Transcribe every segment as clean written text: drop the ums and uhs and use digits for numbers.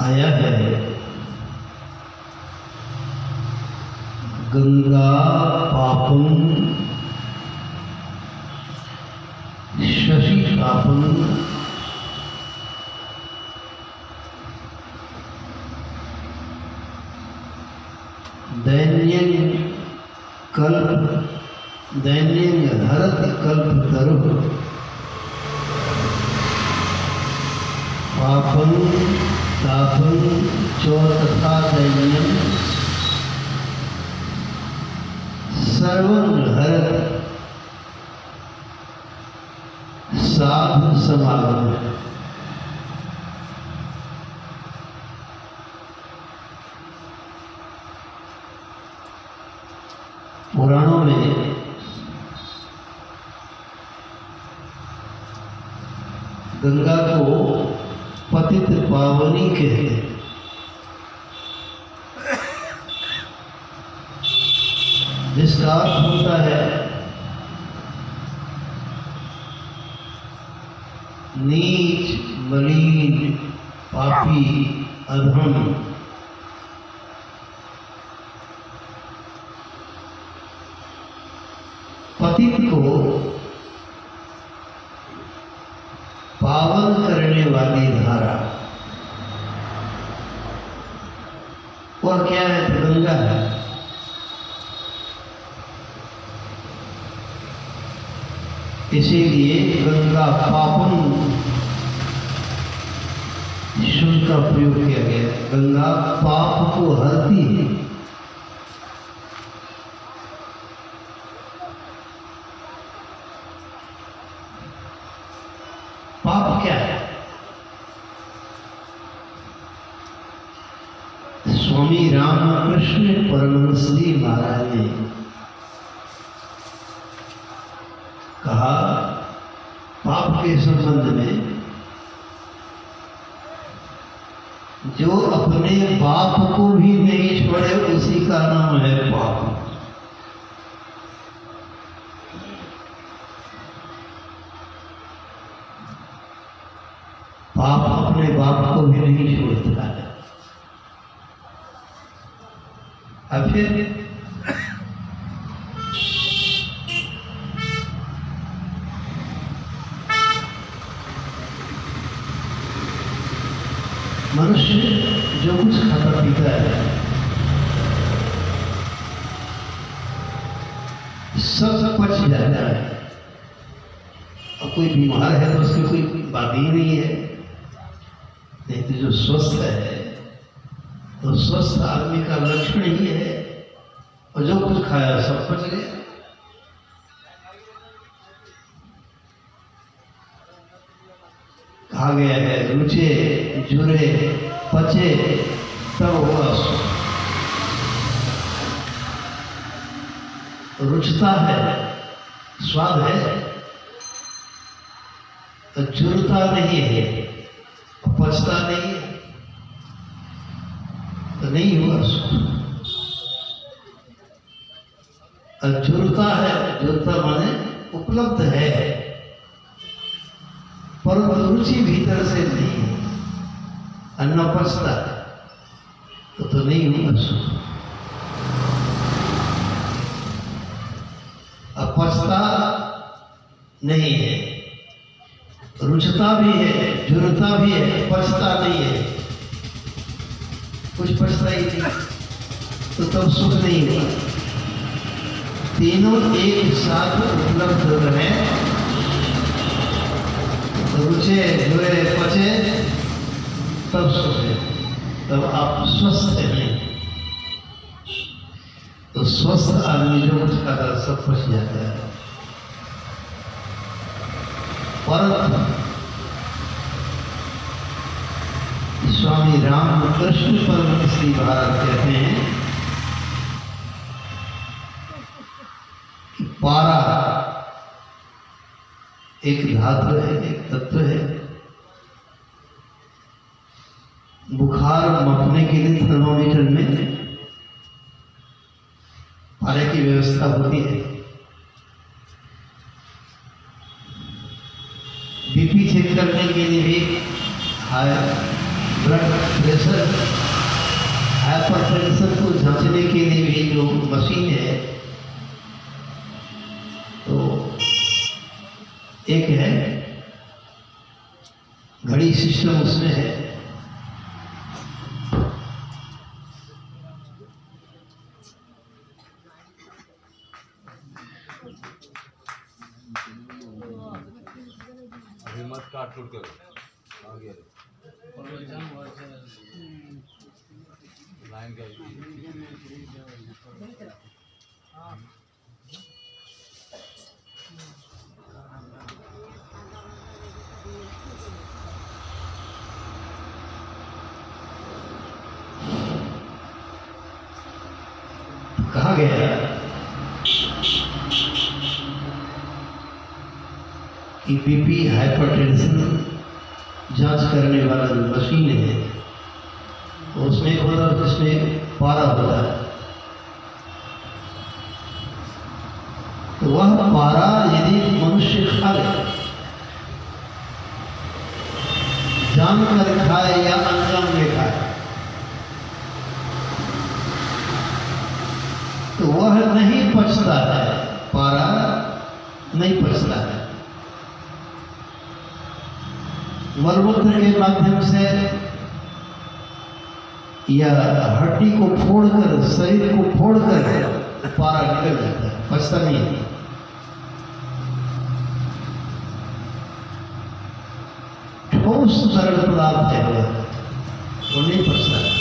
आया है गंगा पापम शशि पापम दैन्यं कल्प दैन्यं हरत कल्प तरु पापं तापं च तथा दैन्यं सर्वं हरत साधु समागम। पुराणों में गंगा को पतित पावनी कहते हैं। जिसका अर्थ होता है नीच, मलिन, पापी, अधम। पतित को पावन करने वाली धारा वह क्या है? गंगा है। इसीलिए गंगा पापन शब्द का प्रयोग किया गया। गंगा पाप को हरती है। पाप क्या है? स्वामी रामकृष्ण परमहंस जी महाराज ने कहा पाप के संबंध में, जो अपने बाप को भी नहीं छोड़े उसी का नाम है पाप। पाप अपने बाप को भी नहीं छोड़ता है। अब फिर मनुष्य जो कुछ खाता पीता है सब पच जाता है। और कोई बीमार है तो उसकी कोई बात ही नहीं है। नहीं तो जो स्वस्थ है तो स्वस्थ आदमी का लक्षण ही है। और जो कुछ खाया सब पच गया। कहा गया है रुचे जुरे पचे तब हुआ सुख। रुचता है, स्वाद है, तो जुरता नहीं है, पचता नहीं है, तो नहीं हुआ सुख। और जुरता है, जुरता माने उपलब्ध है पर रुचि भीतर से नहीं है। अन्न पचता है तो नहीं हुआ सुख। अब पचता नहीं है, रुचता भी है, जुरता भी है, पचता नहीं है, कुछ पचता ही नहीं, तो तब सुख नहीं हुआ। तीनों एक साथ उपलब्ध रहे, रुचे जुरे पचे तब सुख है। तब आप स्वस्थ हैं। तो स्वस्थ आदमी जो कुछ खाता सब पच जाता है। परंतु स्वामी रामकृष्ण परमहंस जी महाराज कहते हैं कि पारा एक धातु है, एक तत्व है। बुखार मापने के लिए थर्मोमीटर में पारे की व्यवस्था होती है। बीपी चेक करने के लिए भी हाई ब्लड प्रेशर जांचने के लिए भी जो मशीन है, तो एक है घड़ी सिस्टम उसमें है। मत काट टूट करो आगे लाइन का कहा गया कि बीपी हाइपरटेंशन जांच करने वाला जो मशीन है, तो उसमें एक होता है जिसमें पारा होता है। तो वह पारा यदि मनुष्य खा ले, जानकर खाए या अनजान में खाए, तो वह नहीं पचता है, पारा नहीं पचता है। मलमूत्र के माध्यम से या हड्डी को फोड़कर, शरीर को फोड़कर पारा निकल जाता है, पचता नहीं है। ठोस तरल पदार्थ है वो नहीं पचता है।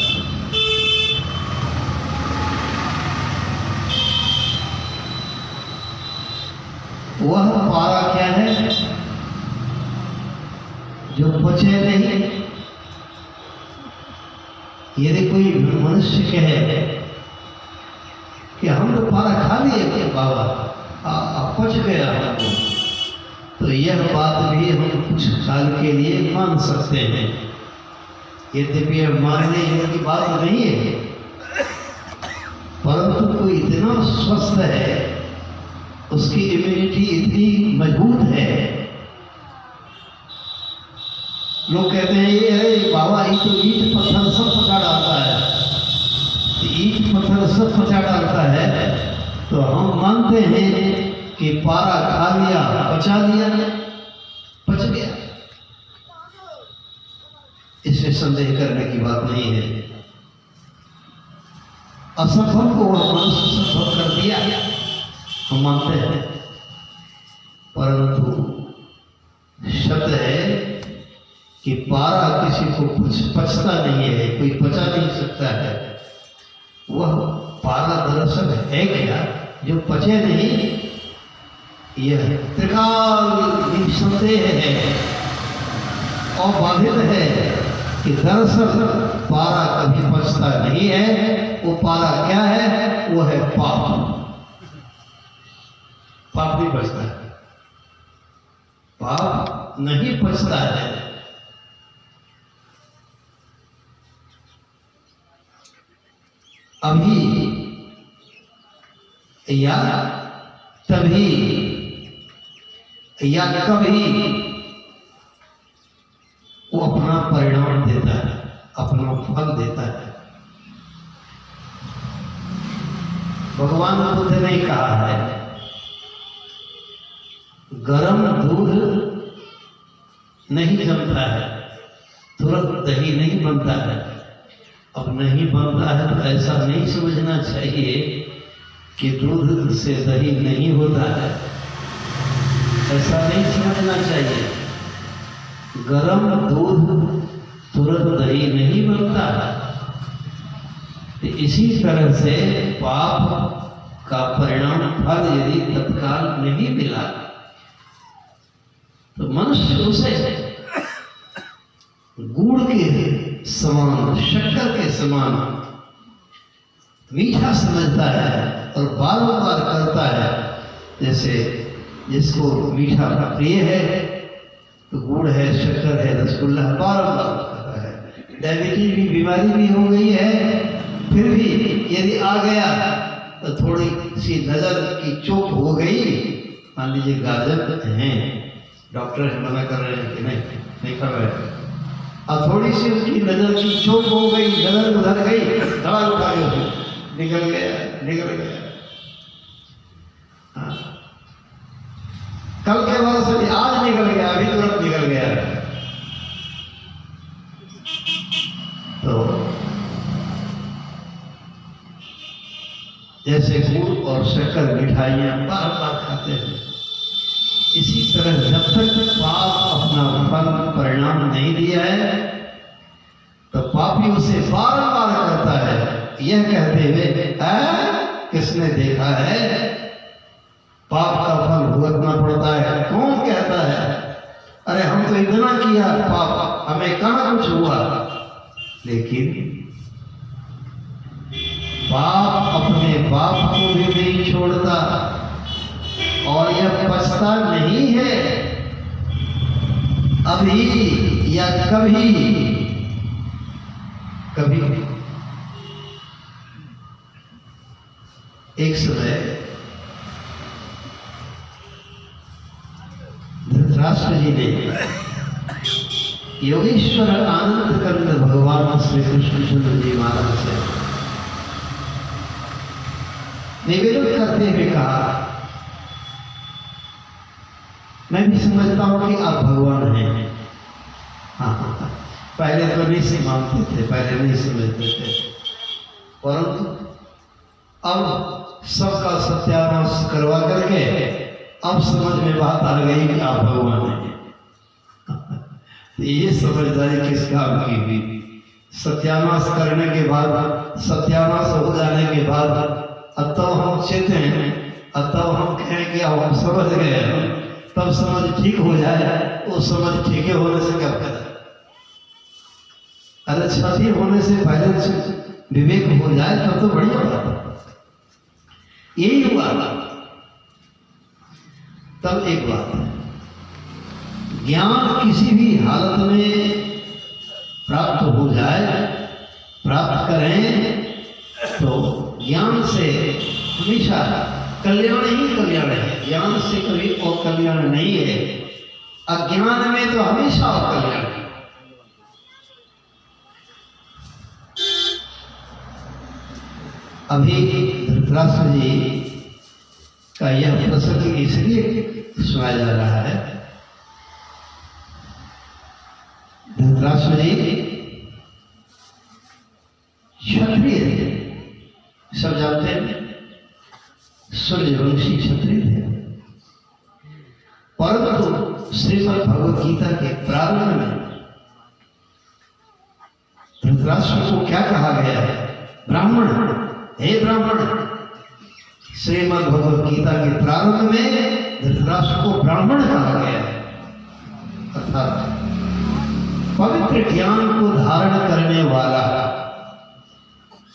वह पारा क्या है जो पचे नहीं। यदि कोई मनुष्य कहे कि हम तो पारा खा लिए कि बाबा पच गया हमको, तो यह बात भी हम कुछ काल के लिए मान सकते हैं। यद्यपि यह मानने योग्य बात नहीं है, परंतु कोई इतना स्वस्थ है, उसकी इम्यूनिटी इतनी मजबूत है। लोग कहते हैं ये है बाबा, ये तो ईंट पत्थर सब पचा डालता है, ईंट पत्थर सब पचा डालता है, तो हम मानते हैं कि पारा खा लिया, पचा लिया, पच गया। इसमें संदेह करने की बात नहीं है। असंभव को वह मनुष्य संभव कर दिया, हम मानते हैं, परंतु शब्द है कि पारा किसी को कुछ पचता नहीं है, कोई पचा नहीं सकता है। वह पारा दरअसल है क्या जो पचे नहीं? यह त्रिकाल निसंदेह है और बाधित है कि दरअसल पारा कभी पचता नहीं है। वो पारा क्या है? वो है पाप। पाप नहीं पचता है, पाप नहीं पचता है। अभी या तभी या कभी वो अपना परिणाम देता है, अपना फल देता है। भगवान बुद्ध ने कहा है, गरम दूध नहीं जमता है, तुरंत दही नहीं बनता है। अब नहीं बनता है तो ऐसा नहीं समझना चाहिए कि दूध से दही नहीं होता है, ऐसा नहीं समझना चाहिए। गरम दूध तुरंत दही नहीं बनता है। तो इसी तरह से पाप का परिणाम फल यदि तत्काल नहीं मिला तो मनुष्य उसे गुड़ के समान, शक्कर के समान मीठा समझता है और बार बार करता है। जैसे जिसको मीठा प्रिय है तो गुड़ है, शक्कर है, रसगुल्ला बार बार करता है। डायबिटीज भी बीमारी भी हो गई है, फिर भी यदि आ गया तो थोड़ी सी नज़र की चूक हो गई। मान लीजिए गाजर हैं, डॉक्टर मना कर रहे हैं कि नहीं कर रहे हैं, और थोड़ी सी उसकी नज़र की चूक हो गई, नज़र उधर गई, दवा उठा लो, निकल गया। हाँ। कल के बाद से आज निकल गया, अभी तुरंत निकल गया। तो जैसे गुड़ और शक्कर मिठाइयां बार बार खाते हैं, इसी तरह जब तक पाप अपना फल परिणाम नहीं दिया है तो पापी उसे बार-बार करता है, यह कहते हुए किसने देखा है पाप का फल भुगतना पड़ता है। कौन कहता है अरे हम तो इतना किया पाप, हमें कहाँ कुछ हुआ। लेकिन पाप अपने बाप को भी नहीं छोड़ता और यह पछता नहीं है अभी या कभी। एक समय धृतराष्ट्र जी ने योगेश्वर आनंद कंद भगवान श्री कृष्णचंद्र जी महाराज से निवेदन करते हुए कहा, मैं भी समझता हूं कि आप भगवान हैं। हाँ, पहले तो नहीं मानते थे, पहले नहीं समझते थे, परंतु अब सबका सत्यानाश करवा करके अब समझ में बात आ गई कि आप भगवान हैं। तो ये समझदारी किस काम की हुई? सत्यानाश करने के बाद, सत्यानाश हो जाने के बाद अब तो हम चित हैं, अब तो हम कहें कि अब हम समझ गए, तब समझ ठीक हो जाए। वो समझ ठीक होने से क्या फायदा? अरे क्षति होने से पहले से विवेक हो जाए तब तो बढ़िया बात। यही हुआ। तब एक बात, ज्ञान किसी भी हालत में प्राप्त हो जाए, प्राप्त करें तो ज्ञान से हमेशा कल्याण ही कल्याण है। ज्ञान से कभी और कल्याण नहीं है। अज्ञान में तो हमेशा और कल्याण है। अभी धृतराष्ट्र जी का यह प्रसंग इसलिए सुनाया जा रहा है, धृतराष्ट्र जी क्षत्रिय थे, सब जानते हैं, सूर्यवंशी क्षत्रिय थे। परंतु श्रीमद् भगवद गीता के प्रारंभ में धृतराष्ट्र को क्या कहा गया है? ब्राह्मण, हे ब्राह्मण। श्रीमद् भगवद गीता के प्रारंभ में धृतराष्ट्र को ब्राह्मण कहा गया है, अर्थात पवित्र ज्ञान को धारण करने वाला,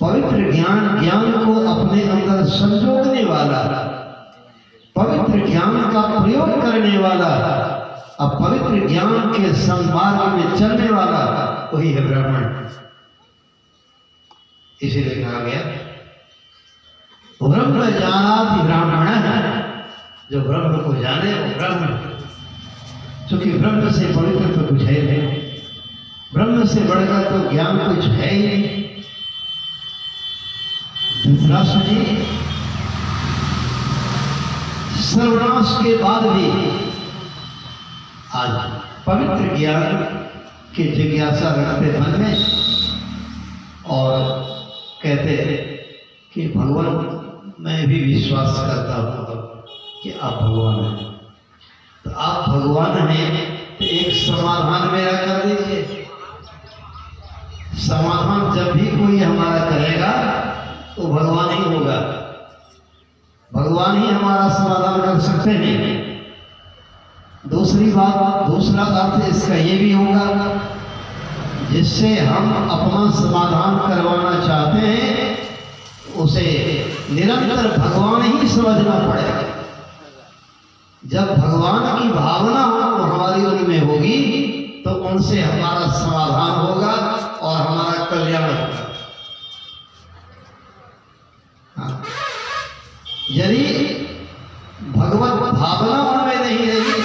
पवित्र ज्ञान को अपने अंदर संजोगने वाला, पवित्र ज्ञान का प्रयोग करने वाला, अब पवित्र ज्ञान के सन्मार्ग में चलने वाला, वही है ब्राह्मण। इसीलिए कहा गया ब्रह्म जानाति ब्राह्मण है, जो ब्रह्म को जाने वो ब्राह्मण। क्योंकि ब्रह्म से पवित्र तो कुछ है नहीं, ब्रह्म से बढ़कर तो ज्ञान कुछ है ही नहीं। धृतराष्ट्र जी सर्वनाश के बाद भी आज पवित्र ज्ञान की जिज्ञासा रखते मन में और कहते कि भगवान, मैं भी विश्वास करता हूँ कि आप भगवान हैं। तो आप भगवान हैं तो एक समाधान मेरा कर दीजिए। समाधान जब भी कोई हमारा करेगा तो भगवान ही होगा, भगवान ही हमारा समाधान कर सकते हैं। दूसरी बात, दूसरा अर्थ इसका ये भी होगा, जिससे हम अपना समाधान करवाना चाहते हैं उसे निरंतर भगवान ही समझना पड़ेगा। जब भगवान की भावना हमारी उनमें होगी तो उनसे हमारा समाधान होगा और हमारा कल्याण होगा। यदि भगवत भावना उनमें नहीं रहेगी,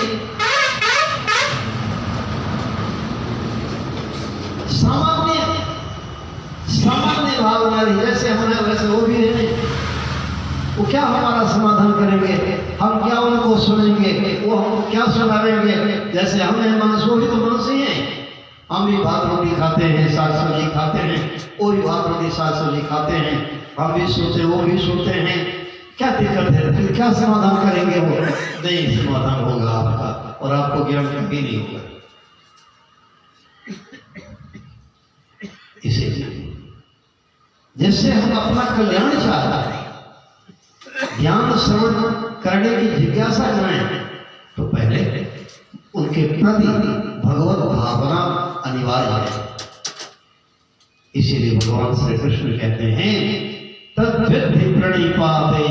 सामान्य अपनी भावना रही, जैसे हम हैं वैसे वो भी है। वो क्या हमारा समाधान करेंगे, हम क्या उनको सुनेंगे, वो हमको क्या सुनाएंगे। जैसे हम हैं मनुष्य, वो भी तो मनुष्य ही हैं। हम भी भात रोटी खाते हैं, साग सब्जी खाते हैं, वो भी भात रोटी साग सब्जी खाते हैं। हम भी सोते, वो भी सोते हैं। क्या दिक्कत है, फिर क्या समाधान करेंगे वो? नहीं समाधान होगा आपका, और आपको ज्ञान कभी नहीं होगा। इसीलिए जैसे हम अपना कल्याण चाहते हैं, ज्ञान श्रवण करने की जिज्ञासा करें, तो पहले उनके प्रति भगवत भावना अनिवार्य है। इसीलिए भगवान श्री कृष्ण कहते हैं तद्विद्धि प्रणिपाते।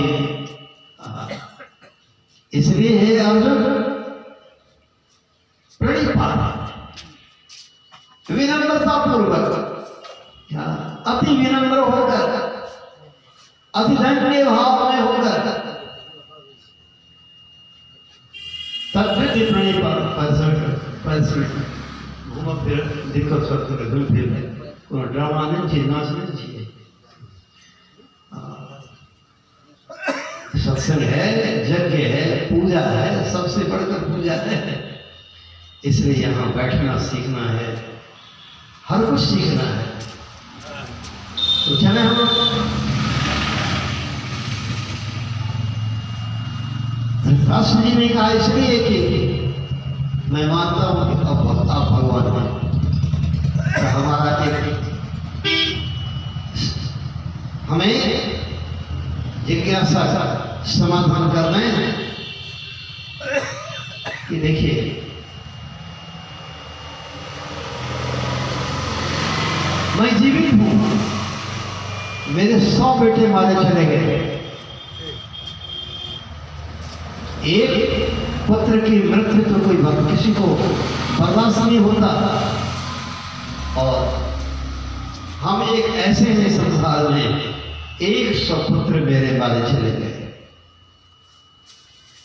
इसलिए हे अर्जुन प्रणिपात, विनम्रता पूर्वक, अति विनम्र होकर, अति दंडनीय भाव में होकर, तद्विद्धि प्रणिपात। घूम फिर दिक्कत सब घूम फिर कोई ड्रामा नहीं चाहिए, नाच नहीं चाहिए। सत्संग है, यज्ञ है, पूजा है, सबसे बढ़कर पूजा है। इसलिए यहाँ बैठना सीखना है, हर कुछ सीखना है। तो चले हम धृतराष्ट्र जी ने कहा इसलिए कि मैं मानता हूं कि अब आप भगवान हैं, तो हमारा एक हमें जिज्ञासा का समाधान करना है कि देखिए मैं जीवित हूं, मेरे 100 बेटे मारे चले गए, एक पुत्र की मृत्यु तो कोई किसी को बर्दाश्त नहीं होता, और हम एक ऐसे हैं संसार में 100 पुत्र मेरे मारे चले गए,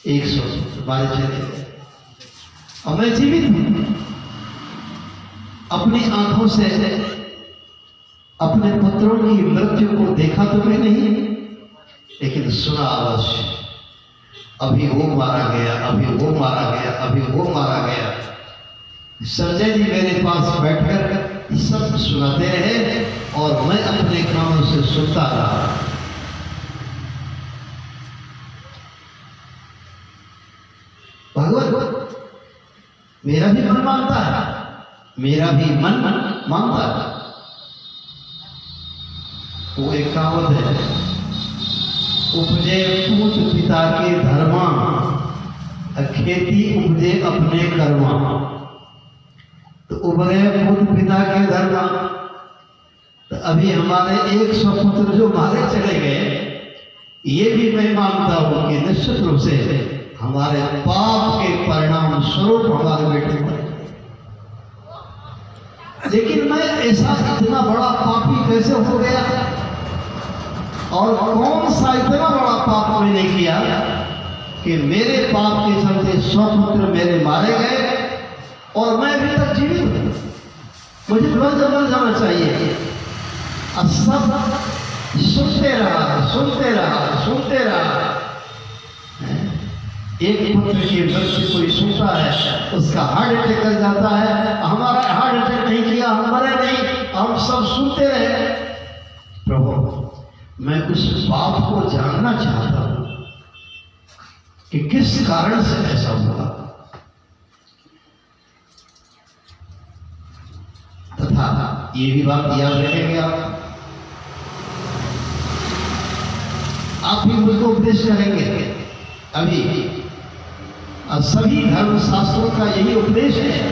100 पुत्र मारे चले गए, और मैं जीवित हूं। अपनी आंखों से अपने पुत्रों की मृत्यु को देखा तो मैं नहीं, लेकिन सुना अवश्य, अभी वो मारा गया, अभी वो मारा गया, अभी वो मारा गया। संजय जी मेरे पास बैठकर सब सुनाते रहे और मैं अपने कानों से सुनता रहा। भगवत मेरा भी मन मानता है, मेरा भी मन मानता है। वो एक कहावत है, उपजे पूत पिता के धर्मा, खेती उपजे अपने कर्मा। तो उभरे पूत पिता के धर्मा, तो अभी हमारे 100 पुत्र जो मारे चले गए, ये भी मैं मानता हूं कि निश्चित रूप से हमारे पाप के परिणाम स्वरूप हमारे बेटे मरे। लेकिन मैं ऐसा इतना बड़ा पापी कैसे हो गया, और कौन सा इतना बड़ा पाप मैंने किया कि मेरे पाप के चलते 100 पुत्र मेरे मारे गए और मैं अभी तक जीवित हूं। मुझे मर जाना चाहिए। अब सब सुनते रहा। एक पुत्र की मृत्यु कोई सुनता है, उसका हार्ट अटैक कर जाता है। हमारा हार्ट अटैक नहीं किया, हम मरे नहीं, हम सब सुनते रहे। प्रभु मैं उस बाप को जानना चाहता हूं कि किस कारण से ऐसा हुआ, तथा ये भी बात याद रखेंगे आप भी मुझको उपदेश करेंगे। अभी सभी धर्म शास्त्रों का यही उपदेश है,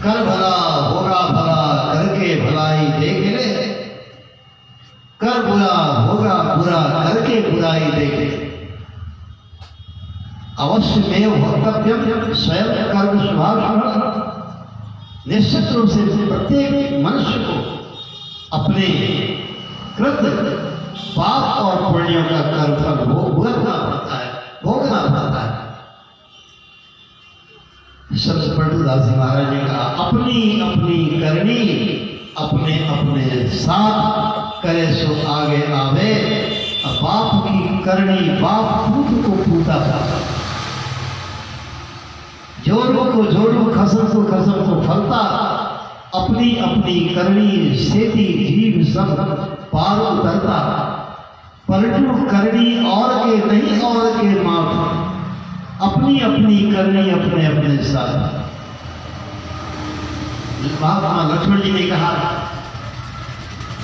कर भला होगा भला, करके भलाई देख ले, कर बुरा होगा बुरा, करके बुराई देखे। अवश्य में वक्तव्य स्वयं कर्म स्वभाव। निश्चित रूप से प्रत्येक मनुष्य को अपने कृत पाप और पुण्यों का कर्म भोगना पड़ता है। संत पंडुदास जी महाराज ने कहा, अपनी अपनी करनी अपने अपने साथ करे सो आगे आवे। बाप की करनी बाप पूत को पूता था। जोड़ों को जोड़ो खसम को फलता। अपनी अपनी करनी सेती जीव सब पार उतरता। पलटू करनी और के नहीं और के माफ। अपनी अपनी करनी अपने अपने साथ। महात्मा लक्ष्मण जी ने कहा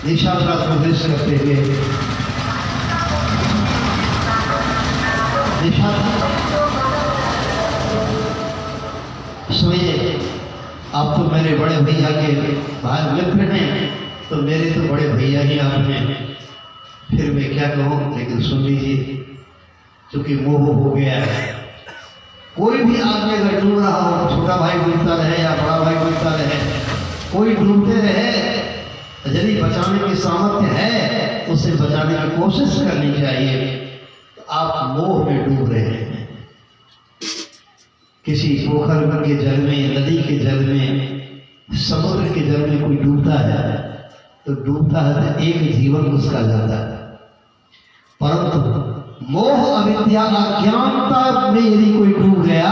निशाचरा प्रवेश करते हुए, सुनिए, आप तो मेरे बड़े भैया के भाई मित्र हैं, तो मेरे तो बड़े भैया ही आप हैं, फिर मैं क्या कहूँ, लेकिन सुन लीजिए, क्योंकि मोह हो गया है। कोई भी आदमी अगर डूब रहा हो, छोटा भाई डूबता रहे या बड़ा भाई डूबता रहे, कोई डूबते रहे, यदि बचाने की सामर्थ्य है उसे बचाने की कोशिश करनी चाहिए। तो आप मोह में डूब रहे हैं। किसी पोखर के जल में, नदी के जल में, समुद्र के जल में कोई डूबता है तो डूबता है तो एक जीवन उसका जाता है, परंतु मोह अविद्या अज्ञानता में यदि कोई डूब गया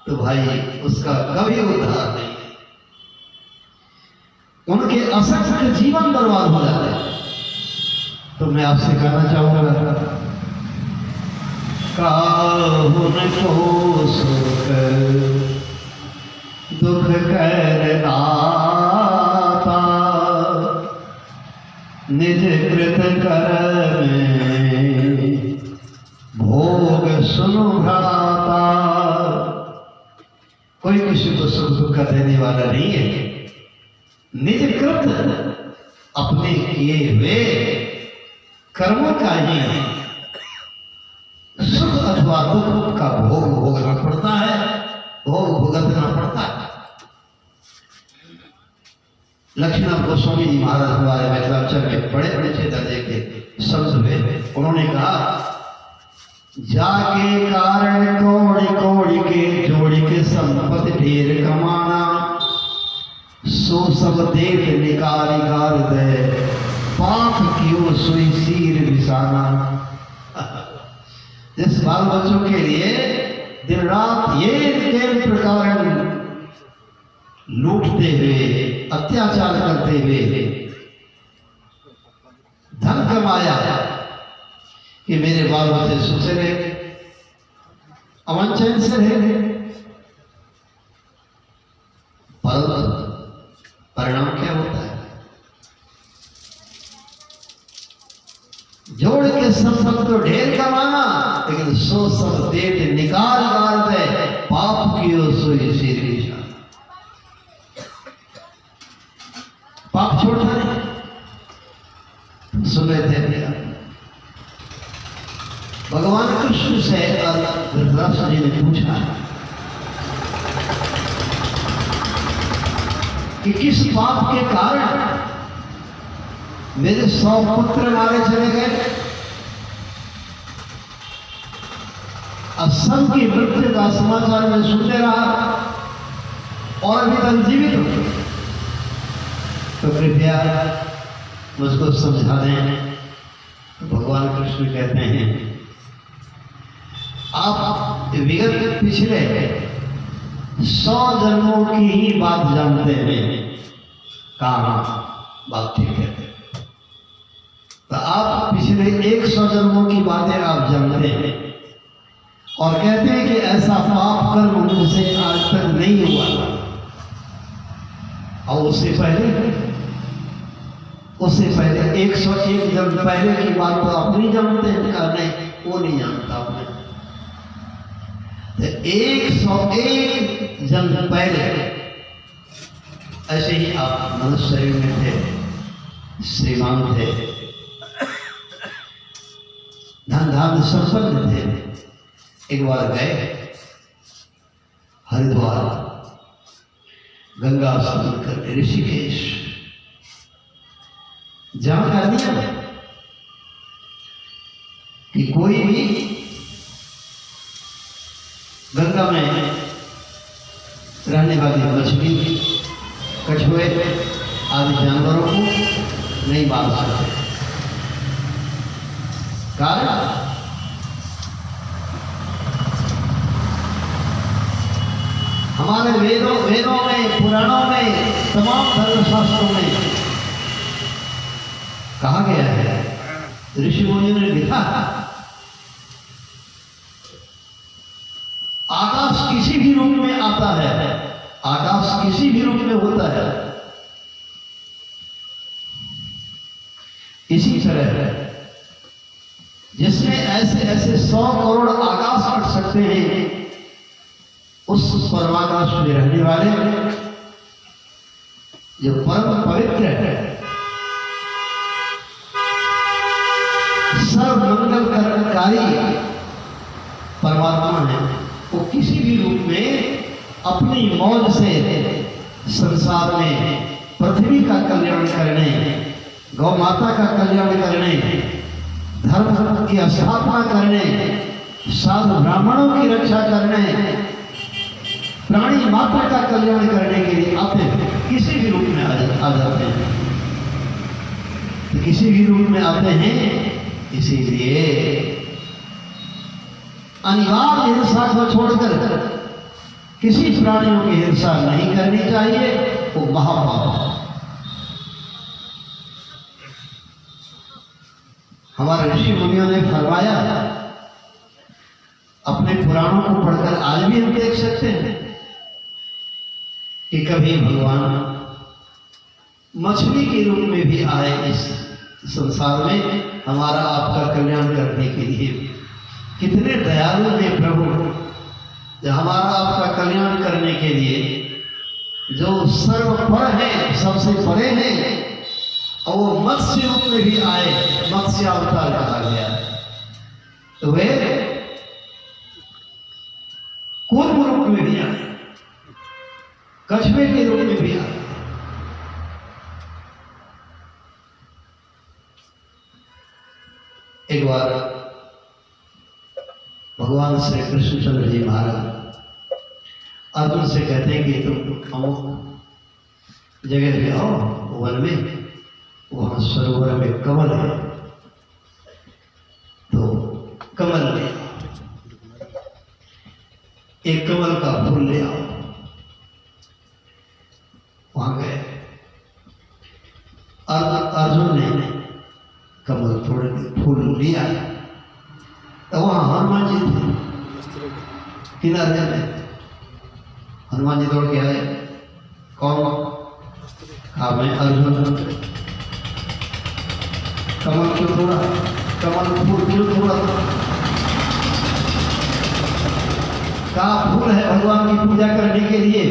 तो भाई उसका कभी उद्धार नहीं। उनके असंख्य जीवन बर्बाद हो जाते हैं। तो मैं आपसे कहना चाहूंगा, काहुन को सुख दुख करना निज कृत कर में भोग सुनो भ्राता। कोई किसी को सुख दुख का देने वाला नहीं है। निज कृत अपने किए हुए कर्मों का ही सुख अथवा दुख का भोग भोगना पड़ता है, भोग भुगतना पड़ता है। लक्ष्मण गोस्वामी जी महाराज हमारे मिथिलांचल के बड़े अच्छे दर्जे के संत हुए। उन्होंने कहा, जाके कारण कोड़ी कोड़ी के जोड़ी के संपत्ति ढेर कमाना, सो सब देख निकाली गार दे, पाप क्यों सुई सीर बिसाना। जिस बाल बच्चों के लिए दिन रात ये प्रकार लूटते हुए, अत्याचार करते हुए धन कमाया कि मेरे बाल बच्चे सुख से रहे, अमन चैन से रहे, परंतु परिणाम क्या होता है? जोड़ के संपत्ति तो ढेर कमाना, लेकिन सो सब देख निकाल गार दे, पाप कियो सोई सिर निशान। पाप छोड़ता नहीं। सुन रहे थे भगवान कृष्ण से धृतराष्ट्र जी ने पूछा कि किस पाप के कारण मेरे 100 पुत्र मारे चले गए। अब सबकी मृत्यु का समाचार मैं सुनते रहा और अभी तक जीवित हूं, तो कृपया मुझको समझा दें। तो भगवान कृष्ण कहते हैं, आप विगत पिछले 100 जन्मों की ही बात जानते हैं। कहा बात ठीक है। तो आप पिछले 100 जन्मों की बातें आप जानते हैं और कहते हैं कि ऐसा पाप कर्म मुझसे आज तक नहीं हुआ। और उससे पहले 101 जन्म पहले की बात तो आप नहीं जानते हैं। कहा नहीं, वो नहीं जानता आपने। 101 जन्म पहले ऐसे ही आप मनुष्य शरीर में थे, श्रीमान थे, धन धान संपन्न थे। एक बार गए हरिद्वार, गंगा स्नान करने ऋषिकेश। जहां का नियम है कि कोई भी गंगा में रहने वाली मछली, कछुए आदि जानवरों को नहीं मार सकते। कारण हमारे वेदों में, पुराणों में, तमाम धर्मशास्त्रों में कहा गया है, ऋषि मुनियों ने लिखा है, आकाश किसी भी रूप में आता है, आकाश किसी भी रूप में होता है। इसी तरह जिसमें ऐसे ऐसे 100 करोड़ आकाश बढ़ सकते हैं, उस परमाकाश में रहने वाले जो परम पवित्र है, सर्व मंगल कर्मकारी परमात्मा है, वो किसी भी रूप में अपनी मौज से संसार में पृथ्वी का कल्याण करने, गौ माता का कल्याण करने, धर्म की स्थापना करने, साधु ब्राह्मणों की रक्षा करने, प्राणी मात्र का कल्याण करने के लिए आते हैं, किसी भी रूप में आ जाते हैं। तो किसी भी रूप में आते हैं, इसीलिए अनिवार्य हिंसा को छोड़कर किसी प्राणियों की हिंसा नहीं करनी चाहिए, वो महापाप है। हमारे ऋषि मुनियों ने फरमाया, अपने पुराणों को पढ़कर आज भी हम देख सकते हैं कि कभी भगवान मछली के रूप में भी आए इस संसार में हमारा आपका कल्याण करने के लिए। कितने दयालु हैं प्रभु, जो हमारा आपका कल्याण करने के लिए, जो सर्वपर है, सबसे बड़े हैं, और वो मत्स्य रूप में भी आए, मत्स्य अवतार कहा गया। तो वे कूर्म रूप में भी आए, कछुए के रूप में भी आए। एक बार भगवान श्री कृष्णचंद्र जी महाराज अर्जुन से कहते हैं कि तुम अमुक जगह पे आओ वन में, वहां सरोवर में कमल है, तो कमल ले आओ, एक कमल का फूल ले आओ। वहां गए, अर्जुन ने कमल फूल लिया, तो वहां हनुमान जी थे किनारे में। हनुमान जी दौड़ के आए, कौन? कहा मैं अर्जुन। कमल क्यों तोड़ा? कमल फूल क्यों तोड़ा? कहा फूल है भगवान की पूजा करने के लिए,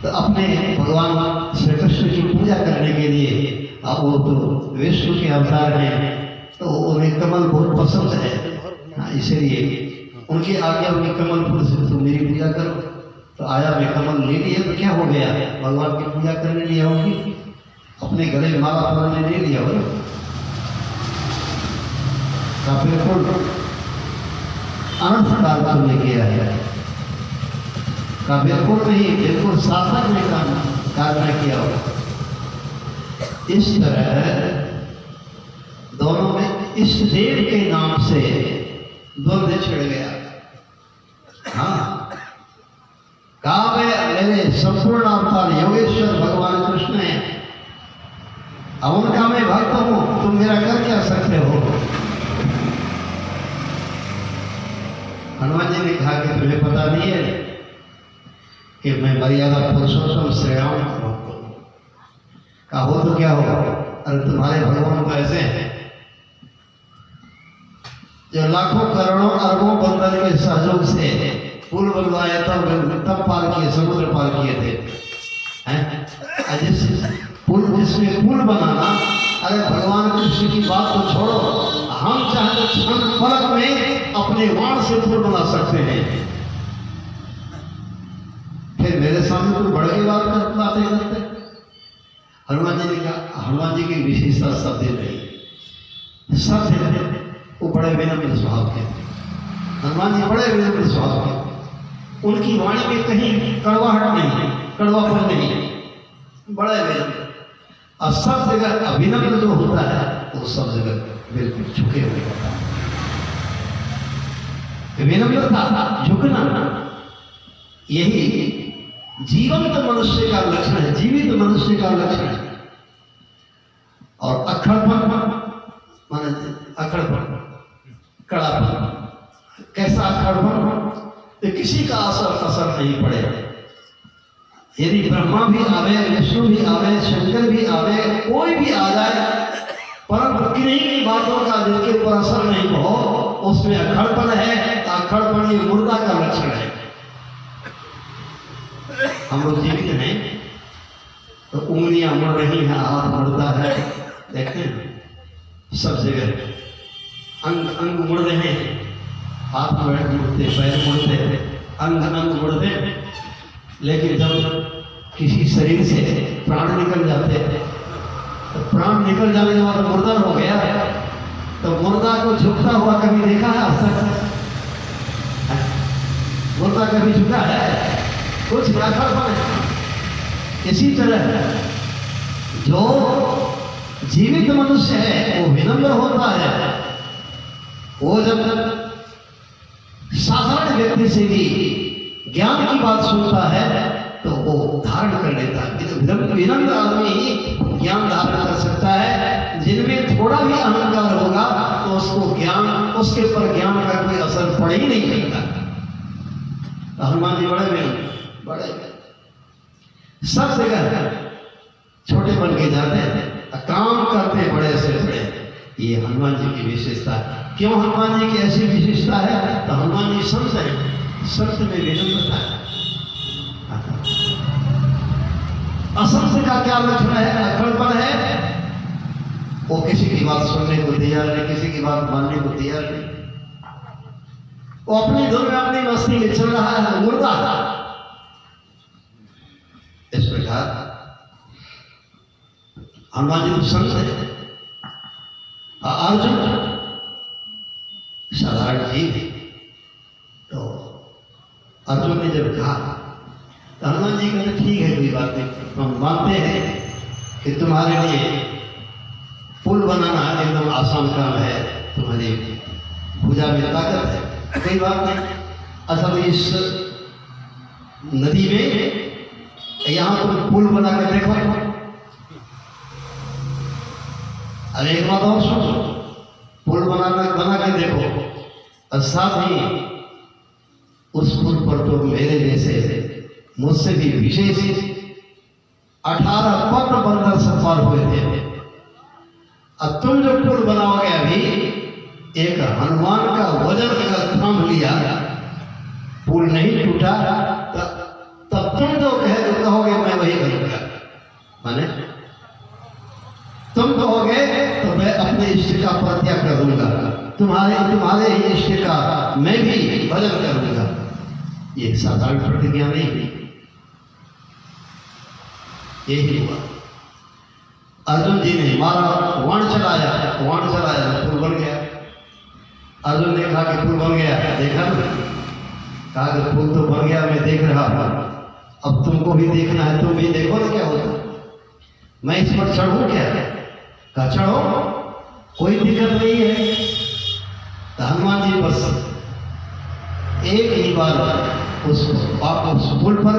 तो अपने भगवान श्री कृष्ण की पूजा करने के लिए, अब वो तो विष्णु के अवतार हैं, तो उन्हें कमल बहुत पसंद है, इसीलिए उनकी आज्ञा उनके कमल फूल से तुम मेरी पूजा करो। तो आया, मैं कमल ले लिया तो क्या हो गया, भगवान की पूजा करने लिया होगी, अपने गले माला पहनने ले लिया हो, बिल्कुल अनर्थ डाल कर लेके आया का बिल्कुल नहीं, बिल्कुल सार्थक ने कार्य किया हो। इस तरह दोनों में इष्ट देव के नाम से द्वंद्व छिड़ गया। हाँ, कहा मेरे संपूर्ण अवतार योगेश्वर भगवान कृष्ण है, अब उनका मैं भक्त हूं, तुम मेरा कर क्या सकते हो? हनुमान जी ने कहा कि तुम्हें पता नहीं है कि मैं मर्यादा पुरुषोत्तम श्रेयाम भक्त हूं। कहा हो तो क्या हो, अरे तुम्हारे भगवान तो ऐसे हैं जो लाखों करोड़ों अरबों बंदर के सहयोग से पुल बनवाया, तब पार किए, समुद्र पार किए थे। जिसमें पुल बनाना, अरे भगवान कृष्ण की बात तो छोड़ो, हम चाहे तो क्षण पलक में अपने वाण से पुल बना सकते हैं। फिर मेरे सामने कोई बढ़ के बातें करते। हनुमान जी ने कहा, हनुमान जी की विशेषता सत्य नहीं, सत्य वो बड़े विनम्र स्वभाव के। हनुमान जी बड़े विनम्र स्वभाव के, उनकी वाणी में कहीं कड़वाहट नहीं, कड़वापन नहीं। बड़े विनम्र। और सब जगह अविनम्र जो होता है वो सब जगह बिल्कुल झुके हुए होता है। विनम्रता, झुकना, यही जीवंत मनुष्य का लक्षण है, जीवित मनुष्य का लक्षण है। और अखड़पन माने अखड़पन, कड़ापन। कैसा अखड़पन? तो किसी का असर नहीं पड़ेगा। यदि ब्रह्मा भी आवे, विष्णु भी आवे, शंकर भी आवे, कोई भी आ जाए, परंतु किन्हीं की बातों का जिनके ऊपर असर नहीं हो, उसमें अखड़पन है। अखड़पन ये मुर्दा का लक्षण है। हम लोग जीवित हैं तो उंगलियां मुड़ रही हैं, हाथ मुड़ता है, देखते हैं सब जगह अंग अंग मुड़ रहे हैं, हाथ मुड़ते, पैर मुड़ते, अंग मुड़ते। लेकिन जब किसी शरीर से प्राण निकल जाते तो प्राण निकल जाने के बाद मुर्दा हो गया, तो मुर्दा को झुकता हुआ कभी देखा है आज तक? मुर्दा कभी झुका है? कुछ अखड़पन है। इसी तरह जो जीवित मनुष्य है वो विनम्र होता है। वो जब साधारण व्यक्ति से भी ज्ञान की बात सुनता है तो वो धारण कर लेता है। विनम्र आदमी ही ज्ञान धारण कर सकता है। जिनमें थोड़ा भी अहंकार होगा तो उसको ज्ञान, उसके पर ज्ञान का कोई असर पड़ ही नहीं सकता। हनुमान जी बड़े विनम्र, बड़े सब जगह छोटे बन के जाते हैं, काम करते बड़े से बड़े। ये हनुमान जी की विशेषता है। क्यों हनुमान जी की ऐसी विशेषता है? तो हनुमान जी संत हैं, संत में विनम्रता है। असंत का क्या लक्षण है? अखड़पन है। वो किसी की बात सुनने को तैयार नहीं, किसी की बात मानने को तैयार नहीं। वो अपनी धुन में अपनी मस्ती में चल रहा है, मुर्दा। इस प्रकार हनुमान जी तो संत है। अर्जुन साधारण जीव है। तो अर्जुन ने जब कहा तो हनुमान जी कहते ठीक है, कोई बात नहीं, हम मानते हैं कि तुम्हारे लिए पुल बनाना एकदम आसान काम है, तुम्हारी भुजा में ताकत है, कोई बात नहीं। असल इस नदी में यहाँ तुम पुल बना कर देखो। अरे एक बात और सुनो, पुल बना के देखो, और साथ ही उस पुल पर तो मेरे जैसे मुझसे भी विशेष 18 पद्म बंदर सवार हुए थे। अब तुम जो पुल बनाओगे, अभी एक हनुमान का वजन अगर थाम लिया, पुल नहीं टूटा, तब तुम जो कहोगे मैं वही करूंगा। माने तुम कहोगे तो मैं अपने इष्ट का परित्याग कर दूंगा, तुम्हारे ही इष्ट का मैं भी भजन करूंगा। ये साधारण प्रतिज्ञा नहीं हुई, यही हुआ। अर्जुन जी ने मारा, वाण चलाया, पुल बन गया। अर्जुन ने कहा कि पुल बन गया, देखा ना? कहा कि पुल तो बन गया, मैं देख रहा हूं, अब तुमको भी देखना है, तुम भी देखो ना क्या होता। मैं इस पर चढ़ूं क्या? कहा चढ़ो, कोई दिक्कत नहीं है। तो हनुमान जी बस एक ही बार उस पुल पर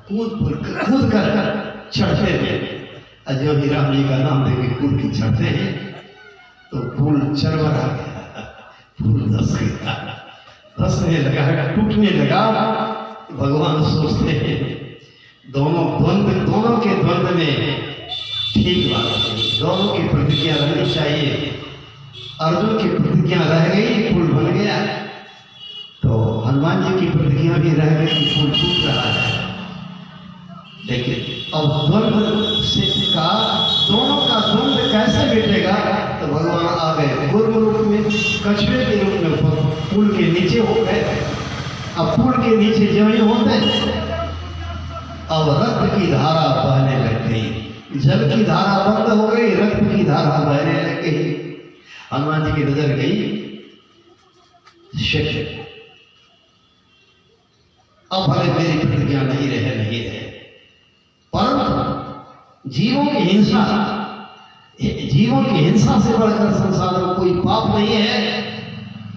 कूद कर चढ़ते थे। जो ही राम जी का नाम देके कूद के चढ़ते हैं तो पुल चरवर आ गया, पुल धसने लगा, टूटने लगा। भगवान सोचते हैं दोनों के द्वंद्व में ठीक बात है, दोनों की प्रतिज्ञा रहनी चाहिए। अर्जुन की प्रतिज्ञा रह गई, पुल बन गया, तो हनुमान जी की प्रतिज्ञा भी रह गई, पुल टूट रहा है। लेकिन अब द्वंद्व से दोनों का द्वंद्व कैसे मिटेगा? तो भगवान आ गए गुरु रूप में, कछुए के रूप में पुल के नीचे हो गए। अब पुल के नीचे जमी होते, अब रक्त की धारा बहने लग गई, जल की धारा बंद हो गई, रक्त की धारा बहने लग गई। हनुमान जी की नजर गई शिष्य, अब भले मेरी प्रतिज्ञा नहीं रहे, परंतु जीवों की हिंसा से बढ़कर संसार में कोई पाप नहीं है,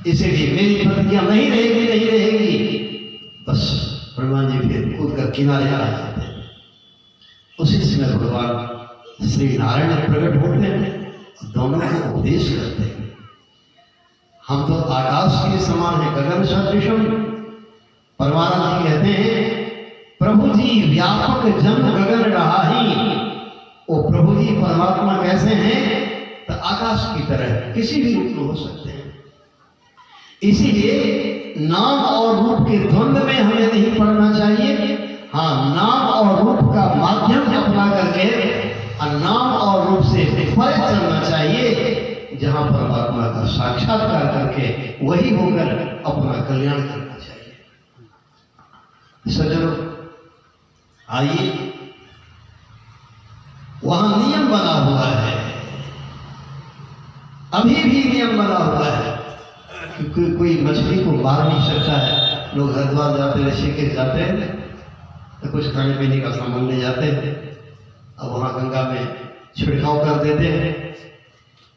इसीलिए मेरी प्रतिज्ञा नहीं रहेगी। बस हनुमान जी फिर कूद कर किनारे आ जाते हैं। उसी समय भगवान श्री नारायण प्रकट होते हैं, दोनों को उपदेश करते हैं। हम तो आकाश के समान है, गगन सदृशम। परमानंद जी कहते हैं, प्रभु जी व्यापक जन गगन रहाही। वो प्रभु जी परमात्मा कैसे हैं? तो आकाश की तरह किसी भी रूप में हो सकते हैं। इसीलिए नाम और रूप के द्वंद्व में हमें नहीं पड़ना चाहिए। हाँ, नाम और रूप का माध्यम अपना करके नाम और रूप से परे चलना चाहिए, जहां परमात्मा का साक्षात्कार करके वही होकर अपना कल्याण करना चाहिए। सज्जनों, आइए, वहां नियम बना हुआ है, अभी भी नियम बना हुआ है कि कोई मछली को मार नहीं सकता है। लोग हरिद्वार जाते हैं, ऋषिकेश जाते हैं तो कुछ खाने पीने का सामान ले जाते हैं, अब वहाँ गंगा में छिड़काव कर देते हैं।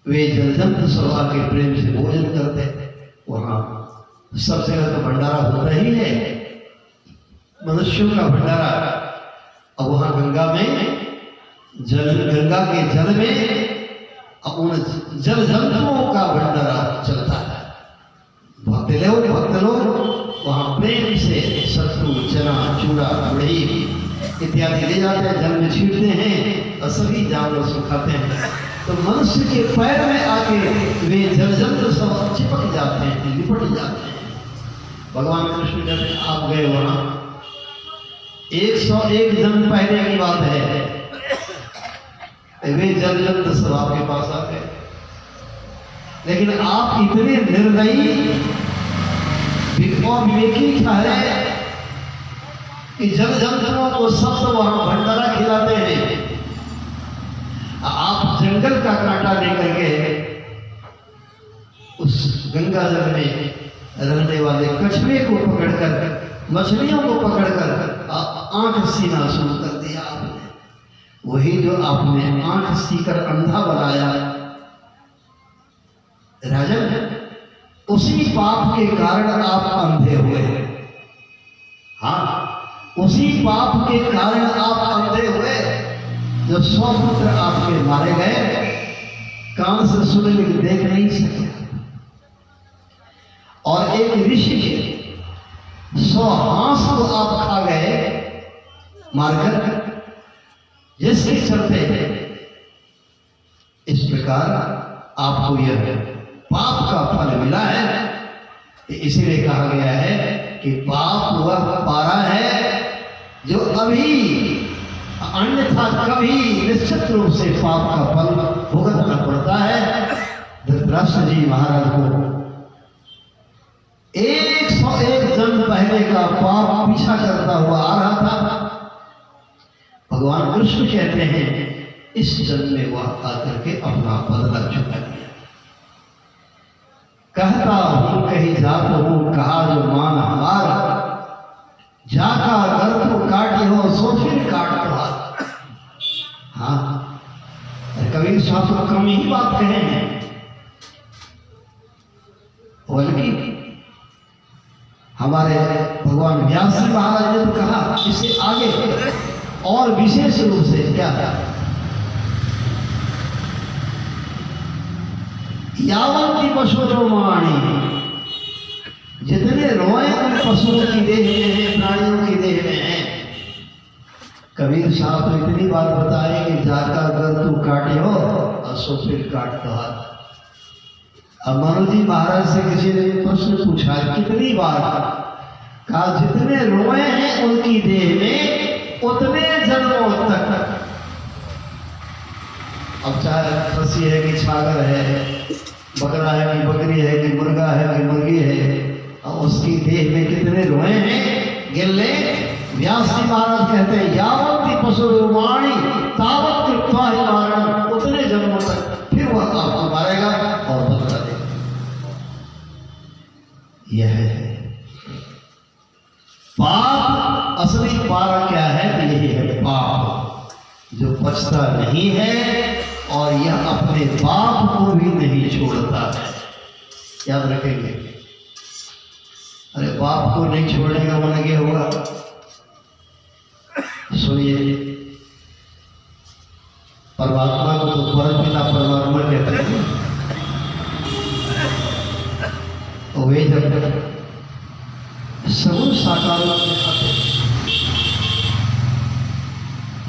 वे जलजंतु सभा के प्रेम से भोजन करते हैं। वहाँ सब जगह तो भंडारा होता ही है, मनुष्यों का भंडारा। अब वहाँ गंगा के जल में उन जल जंतुओं का भंडारा चलता है। भक्त लोग वहाँ प्रेम से सत्तू, चना, चूड़ा, गुड़ी इत्यादि ले जाते हैं, जल में छींटते हैं और सभी जानवर सुखाते हैं। तो मनुष्य के पैर में आके वे जल जंतु सब चिपक जाते हैं, लिपट जाते हैं। भगवान कृष्ण कहते हैं, आप गए वहाँ 101 जन्म पहले की बात है, वे जल जंतु सब आपके पास आ गए। लेकिन आप इतने निर्दयी और विवेकी ठहरे कि जल जंतुओं को सब तो वहां भंडारा खिलाते हैं, आप जंगल का कांटा लेकर के उस गंगा जल में रहने वाले कछुए को पकड़कर, मछलियों को पकड़कर आंख सीना शुरू कर दिया आपने। वही जो आपने आंख सीकर अंधा बनाया राजन, उसी पाप के कारण आप अंधे हुए। हाँ, उसी पाप के कारण आप अंधे हुए। जो 100 पुत्र आपके मारे गए, कान से सुन लेकिन देख नहीं सके। और एक ऋषि के 100 हांस को आप खा गए मारकर, जिसके चलते इस प्रकार आपको यह पाप का फल मिला है। इसीलिए कहा गया है कि पाप वह पारा है जो अभी, अन्यथा कभी निश्चित रूप से पाप का फल भुगतना पड़ता है। धृतराष्ट्र जी महाराज को 101 जन्म पहले का पाप पीछा करता हुआ आ रहा था। भगवान कृष्ण कहते हैं, इस जन्म में वह आकर के अपना बदला चुका दिया। कहता हूं कहीं जात हूं, कहा जो मान हमारा, जाका अगर तो काटे हो सो फिर काट दो। हाँ, कबीर साहब तो कम ही बात कहे हैं, बल्कि हमारे भगवान व्यास जी महाराज ने तो कहा इससे आगे और विशेष रूप से क्या था, यावंती पशु रोमाणी, जितने रोए उन पशुओं की देह में है, प्राणियों की देह में है। कबीर साहब तो इतनी बात बताए कि जाकर अगर तू काटे हो और सो फिर काट दो। अब मनु जी महाराज से किसी ने प्रश्न पूछा, कितनी बार? कहा जितने रोए हैं उनकी देह में उतने जन्मों तक। अब चाहे खसी है कि छागर है, बकरा है कि बकरी है कि मुर्गा है कि मुर्गी है, और उसकी देह में कितने रोए हैं गिन ले। व्यास जी महाराज कहते हैं, यावंती पशु रोमाणी तावत कृत्वा ही मारण, उतने जन्मों तक फिर वह आपको मारेगा और बदला देगा। यह है पाप। असली पारा क्या है? तो यही है पाप, जो बचता नहीं है और यह अपने बाप को भी नहीं छोड़ता है। याद रखेंगे। अरे बाप को नहीं छोड़ने का मन क्या हुआ? सुनिए, परमात्मा को तो परमपिता परमात्मा कहते हैं। तो वे जब सगुण साकार दिखाते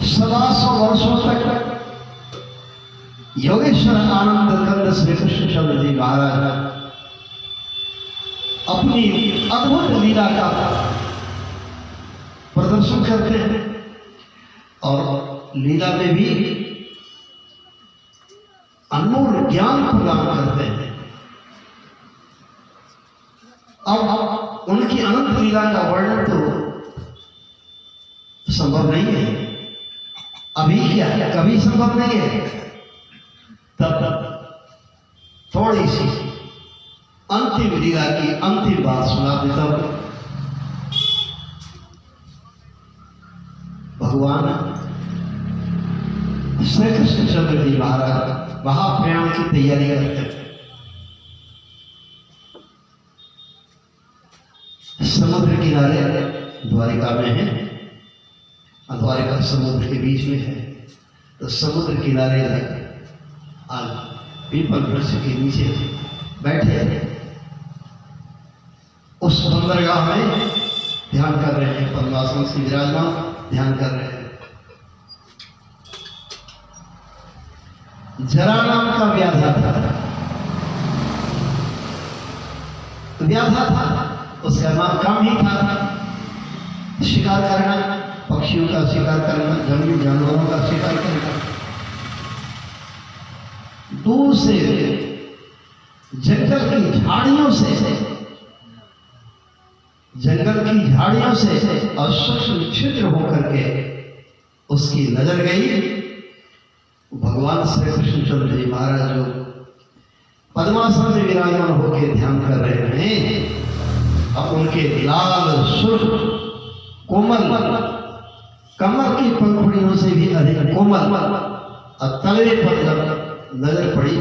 सदा 100 वर्षों तक योगेश्वर आनंद कंद श्री कृष्ण चंद्र जी महाराज अपनी अद्भुत लीला का प्रदर्शन करते हैं और लीला में भी अनमोल ज्ञान प्रदान करते हैं। अब उनकी अनंत लीला का वर्णन तो संभव नहीं है, अभी क्या है, कभी संभव नहीं है। तब थोड़ी सी अंतिम लीला की अंतिम बात सुना देता हूं। भगवान श्री कृष्ण चंद्र जी महाराज महाप्रयाण की तैयारी करते हैं। समुद्र किनारे द्वारिका में है, द्वारिका समुद्र के बीच में है। तो समुद्र किनारे आज पीपल वृक्ष के नीचे बैठे उस बंदरगाह में ध्यान कर रहे हैं। पद्मासन से विराजमान ध्यान कर रहे हैं। जरा नाम का व्याधा था, उसका नाम काम ही था शिकार करना, पक्षियों का शिकार करना, जंगली जानवरों का शिकार करना। दूर से जंगल की झाड़ियों से असूक्ष्म छिद्र होकर के उसकी नजर गई। भगवान श्री कृष्ण चंद्र जी महाराज जो पद्मासन में विराजमान होकर ध्यान कर रहे हैं, अब उनके लाल सुर्ख कोमल कमर की पंखुड़ियों से भी अधिक कोमल और तलवे पर जब नजर पड़ी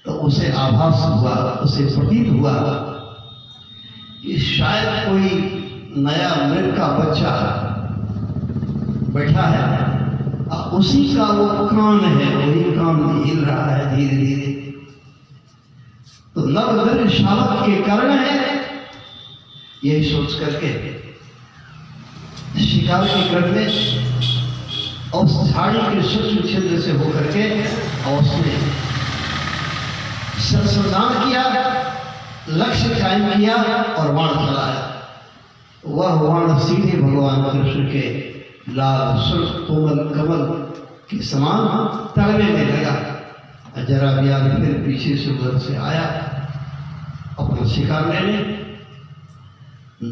तो उसे आभास हुआ, उसे प्रतीत हुआ कि शायद कोई नया मृग का बच्चा बैठा है, उसी का वो कान है, वही कान हिल रहा है धीरे धीरे। तो नवदृढ़ शावक के कारण है, यही सोच करके शिकार के क्रम में उस झाड़ी के सूक्ष्म छिद्र से होकर के और उसने संसाधन किया, लक्ष्य कायम किया और बाण चलाया। वह बाण सीधे भगवान कृष्ण के लाल सुर्ख कोमल कमल के समान तलवे में लगा। जरा व्याध फिर पीछे से उधर से आया अपना शिकार लेने।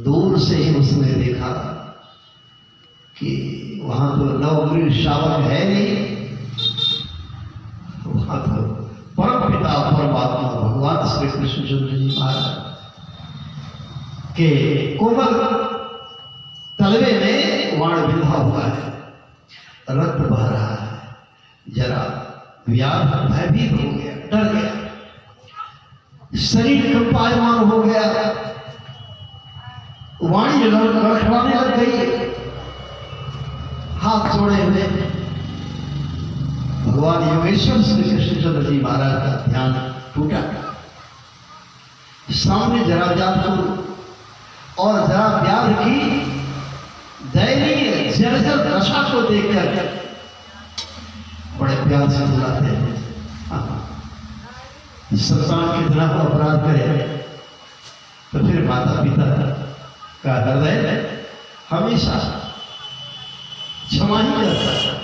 दूर से ही उसने देखा कि वहां तो नवमृग शावक है नहीं, वहां तो परम पिता परमात्मा भगवान श्री कृष्ण चंद्र जी महाराज के कोमल तलवे में वाण बिंधा हुआ है, रक्त बह रहा है। जरा व्याध भयभीत हो गया, डर गया, शरीर कंपायमान हो गया, वाणी लड़खड़ाने लग गई। हाथ जोड़े हुए भगवान योगेश्वर श्री कृष्ण चंद्र जी महाराज का ध्यान टूटा। सामने जरा व्याध और जरा व्याध की दयनीय जर्जर दशा को देखकर बड़े प्यार से बुलाते हैं। संतान कितना को अपराध करे तो फिर माता पिता का हृदय हमेशा क्षमा ही करता है।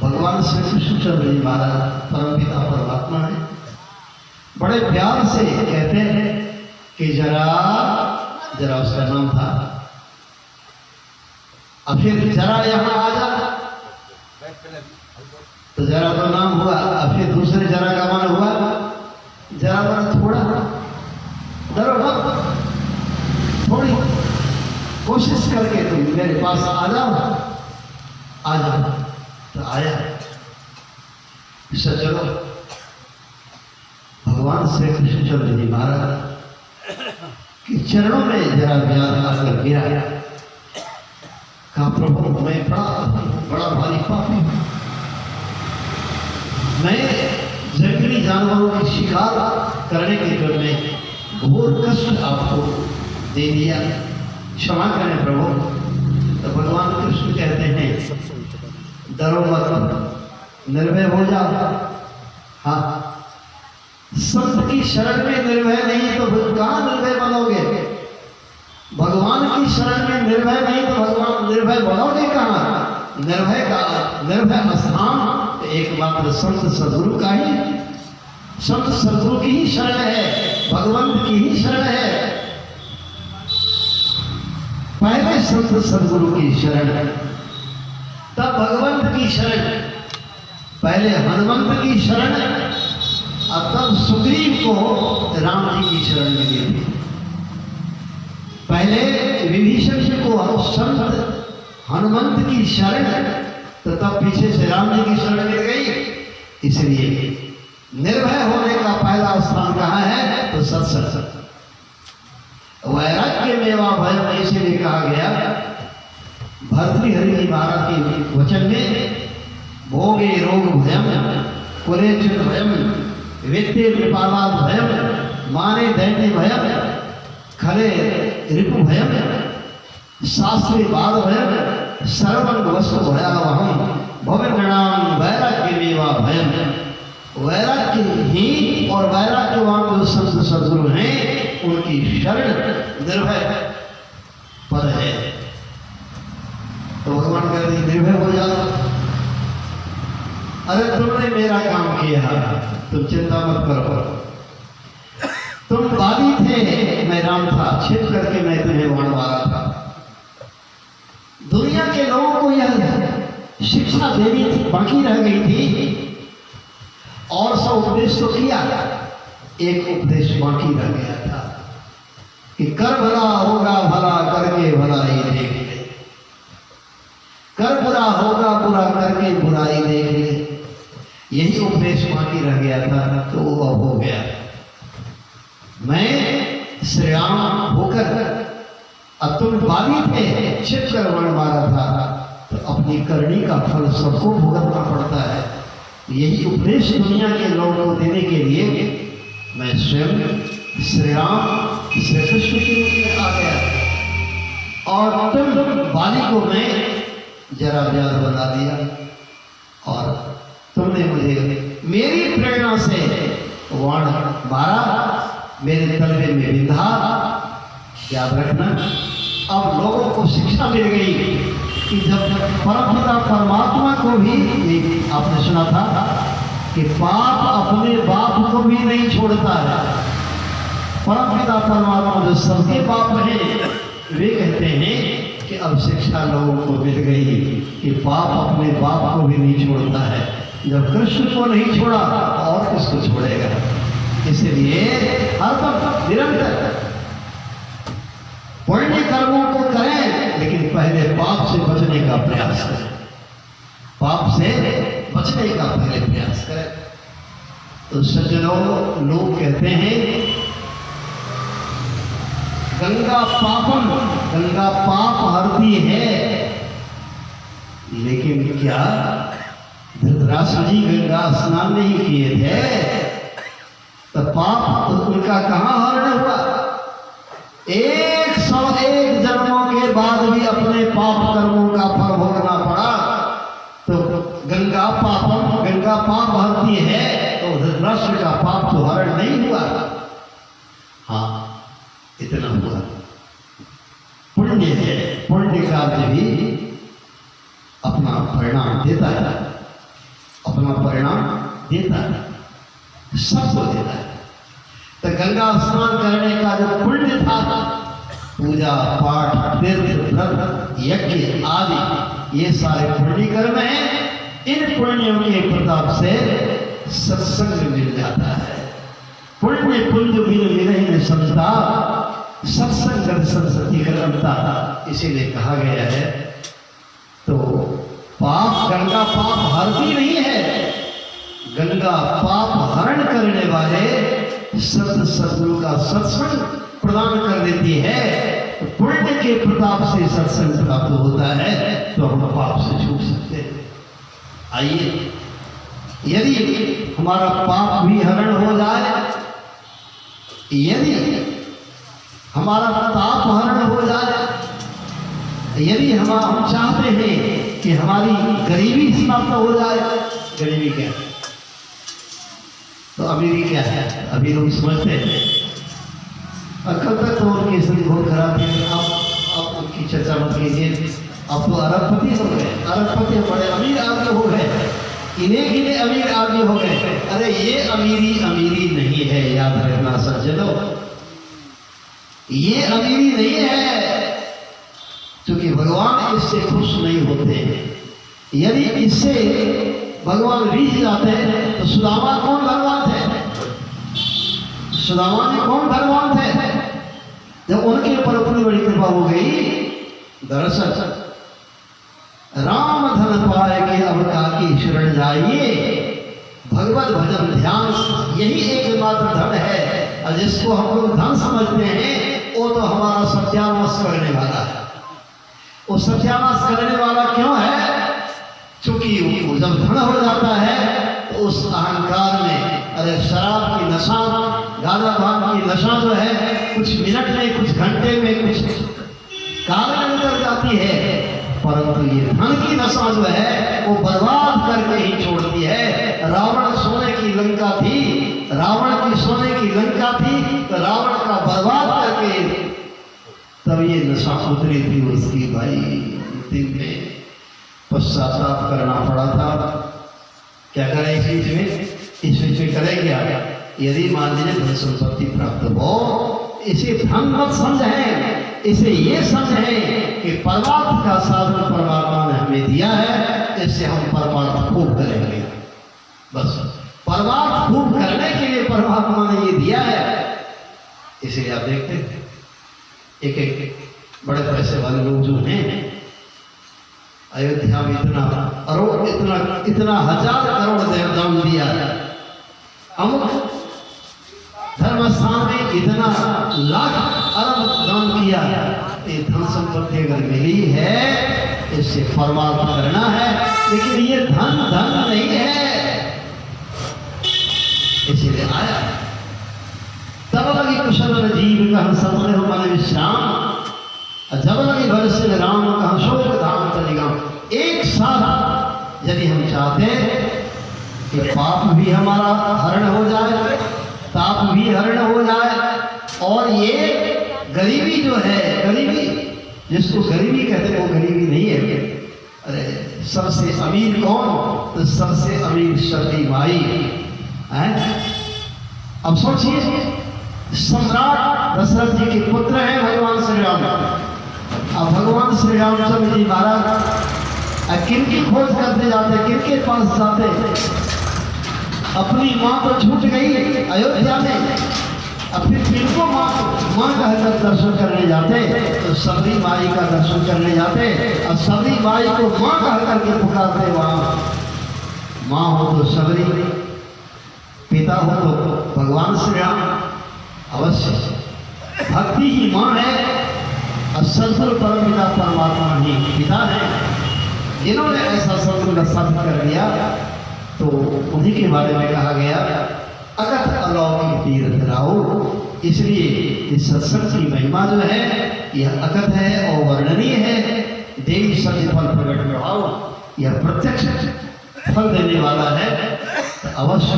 भगवान श्री कृष्ण चंद्र जी महाराज परमपिता परमात्मा है, बड़े प्यार से कहते हैं कि जरा उसका नाम था, अब फिर जरा यहाँ आ जा, तो जरा तो नाम हुआ। अब फिर दूसरे जरा का मान हुआ जरा बड़ा थोड़ा डरो मत, थोड़ी कोशिश करके तुम मेरे पास आ जाओ। तो आया सज्जनों, भगवान श्री कृष्णचंद्र जी महाराज के चरणों में जरा व्याध आकर गिरा, कहा प्रभु मैं बड़ा भारी पापी हूं, मैं जंगली जानवरों की शिकार करने के क्रम में घोर कष्ट आपको दे दिया, क्षमा करें प्रभु। तो भगवान कृष्ण कहते हैं डरो मत, निर्भय हो जाओ। हाँ, संत की शरण में निर्भय नहीं तो कहाँ निर्भय बनोगे? भगवान की शरण में निर्भय नहीं तो भगवान निर्भय बनोगे कहाँ? निर्भय स्थान एकमात्र संत सद्गुरु का ही, संत सद्गुरु की ही शरण है, भगवंत की ही शरण है। पहले संत सद्गुरु की शरण, तब भगवंत की शरण, पहले हनुमंत की शरण और तब सुग्रीव को राम जी की शरण मिली थी। पहले विभीषण को संत हनुमंत की शरण, तो तब पीछे से राम जी की शरण मिल गई। इसलिए निर्भय होने का पहला स्थान कहाँ है? तो सत्संग। वैराग्य मेवा भयम, इसीलिए कहा गया भर्तृहरि महाराज के वचन में, भोगे रोग भयम, कुलेचित भयम, वित्ते विपालाद भयम, माने दैन्य भयम, खले रिपु भयम, शास्त्री बाद भयम, सर्वंग वस्तु भयावहम, भविन्नाम वैराग्य मेवा भयम। वैराग्य ही और वैराग्यवान जो संत सद्गुरु हैं उनकी शरण निर्भय पद है। तो भगवान कहते हैं निर्भय हो जाओ। अरे तुमने मेरा काम किया, तुम चिंता मत करो। तुम बाली थे, मैं राम था, छिप करके मैं तुम्हें वाण मारा था। दुनिया के लोगों को यह शिक्षा देनी थी, बाकी रह गई थी। और सब उपदेश तो किया, एक उपदेश बाकी रह गया था कि कर भला होगा भला करके भलाई देख ले, कर बुरा होगा बुरा करके बुराई देख ले। यही उपदेश बाकी रह गया था, तो वो अब हो गया। मैं श्री राम होकर, अब तुम बाली थे, छिप कर वण मारा था, तो अपनी करनी का फल सबको भुगतना पड़ता है। यही उपदेश दुनिया के लोगों को देने के लिए मैं स्वयं श्री राम श्री कृष्ण के रूप में आ गया। और तुम बाली को मैं जरा व्याध बना दिया, और तुमने मुझे मेरी प्रेरणा से वाण मारा, मेरे तलवे में बिंधा। याद रखना, अब लोगों को शिक्षा मिल गई कि जब परमपिता परमात्मा को भी, आपने सुना था कि पाप अपने बाप को भी नहीं छोड़ता है। परमपिता परमात्मा जो सबके बाप हैं, वे कहते हैं कि अब शिक्षा लोगों को मिल गई कि पाप अपने बाप को भी नहीं छोड़ता है। जब कृष्ण को नहीं छोड़ा और किसको छोड़ेगा? इसलिए हर वक्त निरंतर पुण्य कर्मों को करें, लेकिन पहले पाप से बचने का प्रयास करें। पाप से बचने का पहले प्रयास करें। तो सज्जनों, लोग कहते हैं गंगा पापम, गंगा पाप हरती है, लेकिन क्या धृतराष्ट्र जी गंगा स्नान नहीं किए थे तो पाप उनका कहाँ हरण हुआ? 101 जन्मों के बाद भी अपने पाप कर्मों का फल भोगना पड़ा। तो गंगा पापम, गंगा पाप हरती है, तो धृतराष्ट्र का पाप तो हरण नहीं हुआ। हाँ, इतना हुआ। पुण्य है, पुण्य कार्य भी अपना परिणाम देता है, अपना परिणाम देता है, सबको देता है। तो गंगा स्नान करने का जो पुण्य था, पूजा पाठ तीर्थ व्रत यज्ञ आदि ये सारे पुण्य कर्म हैं। इन पुण्यों के प्रताप से सत्संग मिल जाता है। पुण्य पुंज बिन विरहिन संता, सत्संग संसति करता, इसीलिए कहा गया है। तो पाप गंगा पाप हरती नहीं है, गंगा पाप हरण करने वाले सतगुरु का सत्संग प्रदान कर देती है। पुण्य के प्रताप से सत्संग प्राप्त होता है तो हम पाप से छूट सकते हैं। आइए, यदि हमारा पाप भी हरण हो जाए, यदि हमारा ताप हरण हो जाए, यदि हम चाहते हैं कि हमारी गरीबी समाप्त हो जाए। गरीबी क्या है? तो अमीरी क्या है? अभी लोग समझते हैं, कल तक तो उनकी स्थिति बहुत खराब थी, अब उनकी चर्चा मत कीजिए, अब तो अरबपति हो गए, अरबपति बड़े अमीर आदमी हो गए, इन्हें गिने अमीर आदमी हो गए। अरे ये अमीरी नहीं है, याद रखना सज्जनों, ये अमीरी नहीं है, क्योंकि भगवान इससे खुश नहीं होते हैं। यदि इससे भगवान रीझ जाते हैं तो सुदामा कौन भगवान थे? सुदामा में कौन भगवान थे? जब उनके ऊपर अपनी बड़ी कृपा हो गई, दरअसल राम धन पाए के अब काकी शरण जाइए, भगवत भजन ध्यान यही एकमात्र धन है। और जिसको हम लोग धन समझते हैं वो तो हमारा सत्यानाश करने वाला है। वो सत्यानाश करने वाला क्यों है? क्योंकि वो जब धन हो जाता है तो उस अहंकार में, अरे शराब की नशा, गांजा भांग की नशा जो है कुछ मिनट में, कुछ घंटे में, कुछ काल में उतर जाती है, परंतु ये धन की नशा जो है वो बर्बाद करके ही छोड़ती है। रावण सोने की लंका थी, रावण की सोने की लंका थी, तो रावण का बर्बाद करके तब ये नशा उतरी थी उसकी। भाई दिन में पश्चाताप करना पड़ा था। क्या करें इस बीच में? इस बीच में करें क्या? यदि मान लीजिए धन संपत्ति प्राप्त हो, इसे धन मत समझें, इसे ये समझें कि परमार्थ का साधन परमात्मा ने हमें दिया है, इससे हम परमार्थ खूब करेंगे। बस परमार्थ खूब करने के लिए परमात्मा ने ये दिया है। इसलिए आप देखते हैं एक बड़े पैसे वाले लोग जो हैं, अयोध्या में इतना हजार करोड़ दान दिया, अमुक धर्मस्थान में इतना लाख अरब दान किया। ये धन संपत्ति अगर मिली है, इससे परमार्थ करना है, लेकिन ये धन नहीं है। इसीलिए आया तब लगी कुशल जीव कहा सतरे हो मन विश्राम, जब लगी भरसे राम कहा शोक धाम तनिगाम। एक साथ यदि हम चाहते कि पाप भी हमारा हरण हो जाए, ताप भी हरण हो जाए, और ये गरीबी जो है, गरीबी जिसको गरीबी कहते हैं वो गरीबी नहीं है। अरे सबसे अमीर कौन? तो सबसे अमीर शबरी माई है। अब सोचिए, सम्राट दशरथ जी के पुत्र हैं भगवान श्री राम। अब भगवान श्री रामचंद्र जी महाराज किनकी खोज करते जाते, किनके पास जाते? अपनी माँ तो छूट गई अयोध्या में, अब फिर किनको माँ कहकर दर्शन करने जाते? तो सबरी माई का दर्शन करने जाते, और सबरी माई को माँ कह करके पुकारते। वहाँ माँ हो तो सबरी, पिता हो तो भगवान श्री राम। अवश्य भक्ति ही माँ है, और सदगुरु परम पिता परमात्मा ही पिता है। जिन्होंने ऐसा सदगुरु का साथ कर दिया तो उन्हीं के बारे में कहा गया, अकथ अलौकिक तीर्थ राहो। इसलिए इस सत्संग की महिमा जो है यह अकथ है और वर्णनीय है। देवी सत्य फल प्रकट प्रभाव, यह प्रत्यक्ष फल देने वाला है। तो अवश्य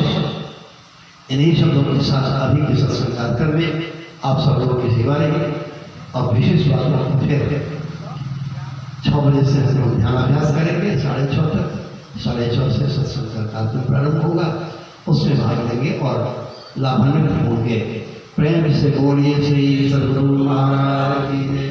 इन्हीं शब्दों के साथ अभी के सत्संग कार्यक्रम में आप सब लोगों की सेवा रही। और विशेष बात को फिर 6 बजे से हम लोग ध्यान अभ्यास करेंगे, 6:30 तक। 6:30 से सत्संग का कार्यक्रम प्रारंभ होगा, उसमें भाग लेंगे और लाभान्वित होंगे। प्रेम से बोलिए श्री सद्गुरु महाराज की जय।